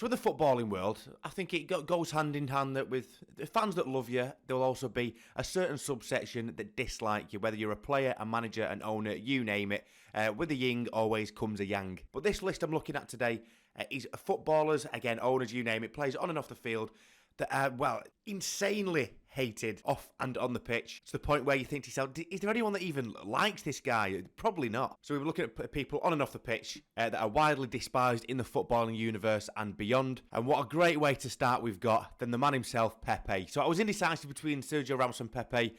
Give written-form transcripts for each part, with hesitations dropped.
So in the footballing world, I think it goes hand in hand that with the fans that love you, there will also be a certain subsection that dislike you, whether you're a player, a manager, an owner, you name it. With a yin always comes a yang. But this list I'm looking at today is footballers, again, owners, you name it, players on and off the field that are, well, insanely hated off and on the pitch, to the point where you think to yourself, is there anyone that even likes this guy? Probably not. So we were looking at people on and off the pitch that are widely despised in the footballing universe and beyond. And what a great way to start we've got than the man himself, Pepe. So I was indecisive between Sergio Ramos and Pepe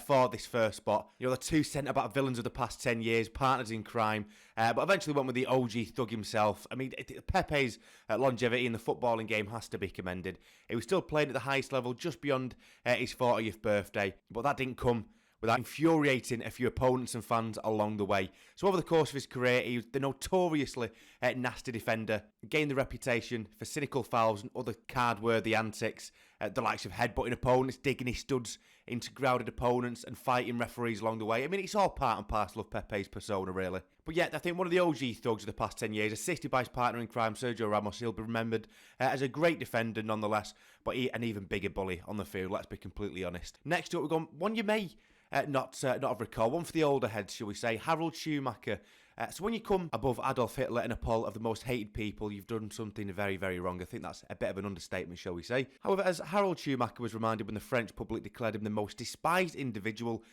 for this first spot. You know, the two centre-back villains of the past 10 years, partners in crime, but eventually went with the OG thug himself. I mean, Pepe's longevity in the footballing game has to be commended. He was still playing at the highest level just beyond his 40th birthday, but that didn't come without infuriating a few opponents and fans along the way. So over the course of his career, he was the notoriously nasty defender, gained the reputation for cynical fouls and other card-worthy antics, the likes of headbutting opponents, digging his studs into crowded opponents and fighting referees along the way. I mean, it's all part and parcel of Pepe's persona, really. But yet, I think one of the OG thugs of the past 10 years, assisted by his partner in crime, Sergio Ramos, he'll be remembered as a great defender nonetheless, but an even bigger bully on the field, let's be completely honest. Next up, we've got one you may not have recalled, one for the older heads, shall we say, Harold Schumaker. So when you come above Adolf Hitler in a poll of the most hated people, you've done something very, very wrong. I think that's a bit of an understatement, shall we say. However, as Harold Schumaker was reminded when the French public declared him the most despised individual,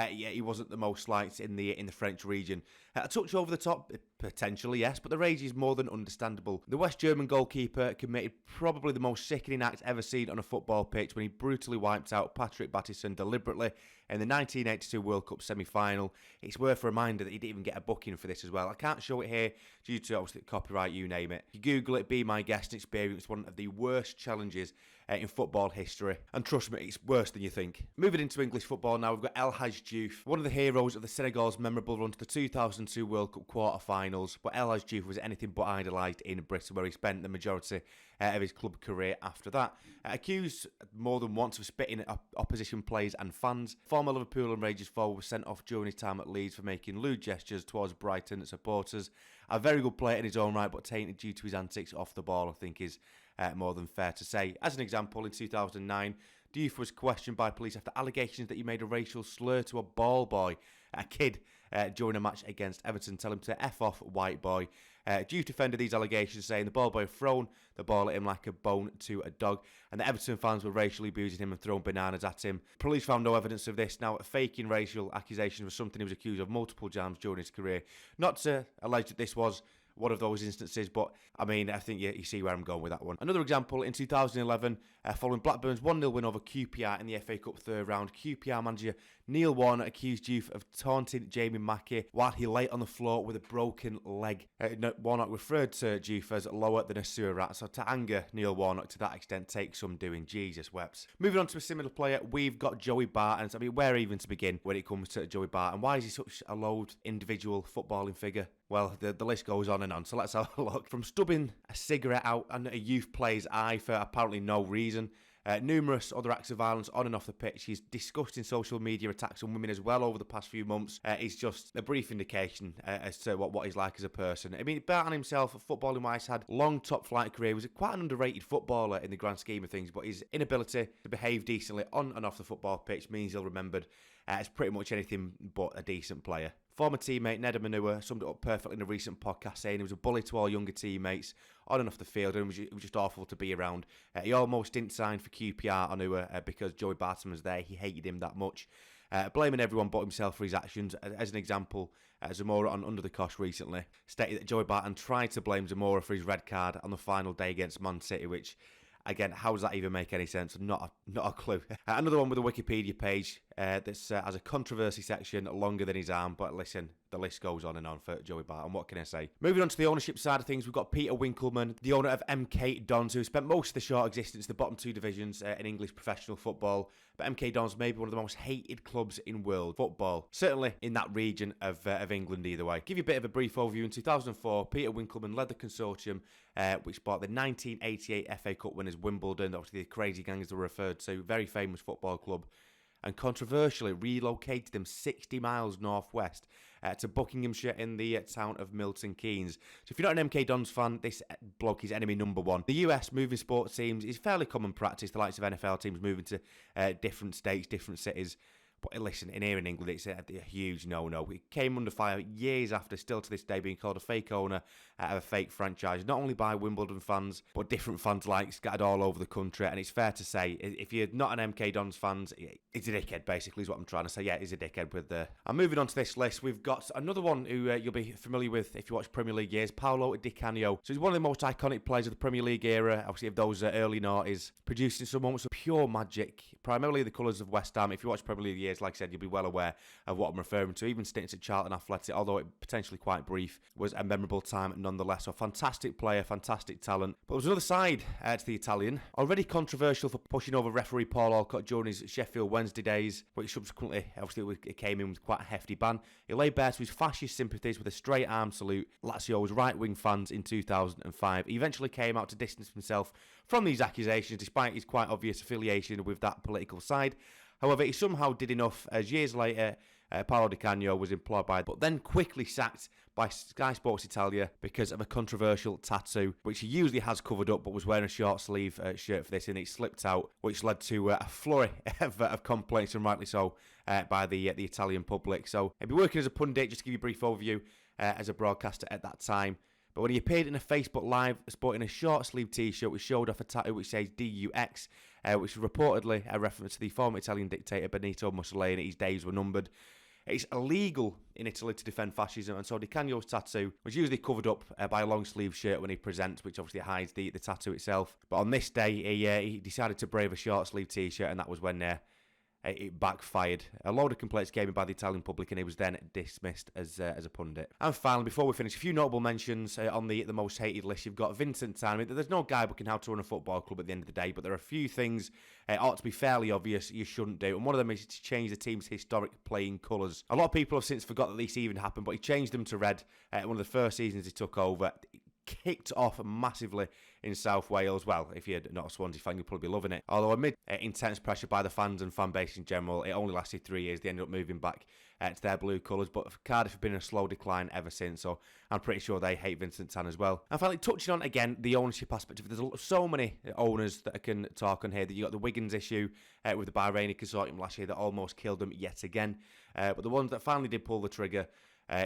he wasn't the most liked in the French region. A touch over the top, potentially, yes, but the rage is more than understandable. The West German goalkeeper committed probably the most sickening act ever seen on a football pitch when he brutally wiped out Patrick Battison deliberately in the 1982 World Cup semi-final. It's worth a reminder that he didn't even get a booking for this as well. I can't show it here due to obviously copyright, you name it. If you Google it, be my guest and experience one of the worst challenges in football history. And trust me, it's worse than you think. Moving into English football now, we've got El Hadji Diouf, one of the heroes of the Senegal's memorable run to the 2002 World Cup quarter-finals, but El Hadji Diouf was anything but idolised in Britain, where he spent the majority of his club career after that. Accused more than once of spitting at opposition players and fans, former Liverpool and Rangers forward was sent off during his time at Leeds for making lewd gestures towards Brighton supporters. A very good player in his own right, but tainted due to his antics off the ball, I think is more than fair to say. As an example, in 2009, Diouf was questioned by police after allegations that he made a racial slur to a ball boy, a kid, during a match against Everton, telling him to F off, white boy. Diouf defended these allegations, saying the ball boy had thrown the ball at him like a bone to a dog, and the Everton fans were racially abusing him and throwing bananas at him. Police found no evidence of this. Now, faking racial accusations was something he was accused of multiple times during his career. Not to allege that this was one of those instances, but I mean, I think you see where I'm going with that one. Another example, in 2011, following Blackburn's 1-0 win over QPR in the FA Cup third round, QPR manager Neil Warnock accused Diouf of taunting Jamie Mackey while he lay on the floor with a broken leg. Warnock referred to Diouf as lower than a sewer rat, so to anger Neil Warnock to that extent takes some doing. Jesus wept. Moving on to a similar player, we've got Joey Barton. I mean, where even to begin when it comes to Joey Barton? Why is he such a loathed individual footballing figure? Well, the list goes on and on, so let's have a look. From stubbing a cigarette out under a youth player's eye for apparently no reason, numerous other acts of violence on and off the pitch, his disgusting social media attacks on women as well over the past few months is just a brief indication as to what he's like as a person. I mean, Barton himself, footballing-wise, had a long top-flight career, was quite an underrated footballer in the grand scheme of things, but his inability to behave decently on and off the football pitch means he'll remembered as pretty much anything but a decent player. Former teammate Neda Manua summed it up perfectly in a recent podcast, saying he was a bully to all younger teammates on and off the field, and it was just awful to be around. He almost didn't sign for QPR Manua because Joey Barton was there. He hated him that much. Blaming everyone but himself for his actions. As an example, Zamora on Under the Cosh recently stated that Joey Barton tried to blame Zamora for his red card on the final day against Man City, which, again, how does that even make any sense? Not a clue. Another one with a Wikipedia page that has a controversy section longer than his arm, but listen, the list goes on and on for Joey Barton. What can I say? Moving on to the ownership side of things, we've got Peter Winkelman, the owner of MK Dons, who spent most of the short existence in the bottom two divisions in English professional football. But MK Dons may be one of the most hated clubs in world football, certainly in that region of England either way. Give you a bit of a brief overview. In 2004, Peter Winkelman led the consortium which bought the 1988 FA Cup winners Wimbledon, obviously the Crazy Gang as they were referred to, very famous football club, and controversially relocated them 60 miles northwest to Buckinghamshire in the town of Milton Keynes. So if you're not an MK Dons fan, this bloke is enemy number one. The US moving sports teams is fairly common practice. The likes of NFL teams moving to different states, different cities. But listen, here in England, it's a huge no-no. It came under fire years after, still to this day, being called a fake owner of a fake franchise, not only by Wimbledon fans, but different fans like scattered all over the country. And it's fair to say, if you're not an MK Dons fan, he's a dickhead, basically, is what I'm trying to say. Yeah, he's a dickhead with the... I'm moving on to this list. We've got another one who you'll be familiar with if you watch Premier League years, Paulo Dybala. So he's one of the most iconic players of the Premier League era, obviously of those early noughties, producing some moments of pure magic, primarily the colours of West Ham. If you watch Premier League years, like I said, you'll be well aware of what I'm referring to. Even stints at Charlton Athletic, although it potentially quite brief, was a memorable time nonetheless. So fantastic player, fantastic talent. But there was another side to the Italian, already controversial for pushing over referee Paul Alcott during his Sheffield Wednesday days, which subsequently, obviously, it came in with quite a hefty ban. He laid bare to his fascist sympathies with a straight arm salute Lazio's right-wing fans in 2005. He eventually came out to distance himself from these accusations, despite his quite obvious affiliation with that political side. However, he somehow did enough, as years later, Paulo Dybala was employed but then quickly sacked by Sky Sports Italia because of a controversial tattoo, which he usually has covered up, but was wearing a short sleeve shirt for this, and it slipped out, which led to a flurry of complaints, and rightly so, by the Italian public. So he'd be working as a pundit, just to give you a brief overview, as a broadcaster at that time. But when he appeared in a Facebook Live sporting a short sleeve t-shirt which showed off a tattoo which says DUX, which is reportedly a reference to the former Italian dictator Benito Mussolini, his days were numbered. It's illegal in Italy to defend fascism, and so Dicagno's tattoo was usually covered up by a long sleeve shirt when he presents, which obviously hides the tattoo itself. But on this day, he decided to brave a short sleeve t-shirt, and that was when it backfired. A load of complaints came in by the Italian public, and he was then dismissed as a pundit. And finally, before we finish, a few notable mentions on the most hated list. You've got Vincent Tan. I mean, there's no guidebook in how to run a football club at the end of the day, but there are a few things ought to be fairly obvious you shouldn't do, and one of them is to change the team's historic playing colours. A lot of people have since forgot that this even happened, but he changed them to red one of the first seasons he took over. Kicked off massively in South Wales. Well, if you're not a Swansea fan, you'll probably be loving it. Although amid intense pressure by the fans and fan base in general, it only lasted 3 years. They ended up moving back to their blue colours, but Cardiff have been in a slow decline ever since, so I'm pretty sure they hate Vincent Tan as well. And finally, touching on, again, the ownership aspect of it, there's so many owners that I can talk on here. That you got the Wiggins issue with the Bahraini consortium last year that almost killed them yet again, but the ones that finally did pull the trigger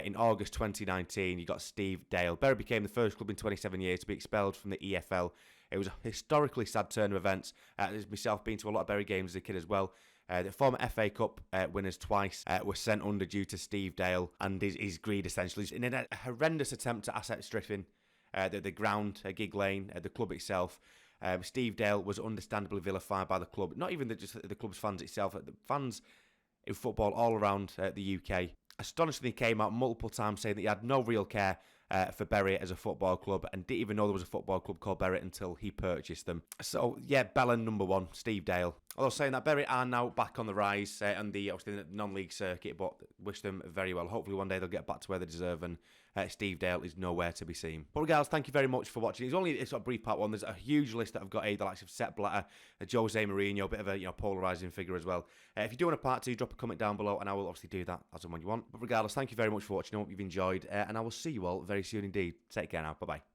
in August 2019, you got Steve Dale. Bury became the first club in 27 years to be expelled from the EFL. It was a historically sad turn of events. There's myself been to a lot of Bury games as a kid as well. The former FA Cup winners twice were sent under due to Steve Dale and his greed, essentially. In a horrendous attempt at asset stripping, the ground, Gig Lane, the club itself, Steve Dale was understandably vilified by the club. Not even just the club's fans itself, the fans in football all around the UK. Astonishingly came out multiple times saying that he had no real care for Bury as a football club and didn't even know there was a football club called Bury until he purchased them. So, yeah, Bella number one, Steve Dale. Although saying that, Bury are now back on the rise on obviously the non-league circuit, but wish them very well. Hopefully one day they'll get back to where they deserve, and Steve Dale is nowhere to be seen. But regardless, thank you very much for watching. It's only a sort of brief part one. There's a huge list that I've got here, the likes of Sepp Blatter, Jose Mourinho, a bit of a polarising figure as well. If you do want a part two, drop a comment down below, and I will obviously do that as and when you want. But regardless, thank you very much for watching. I hope you've enjoyed, and I will see you all very soon indeed. Take care now. Bye-bye.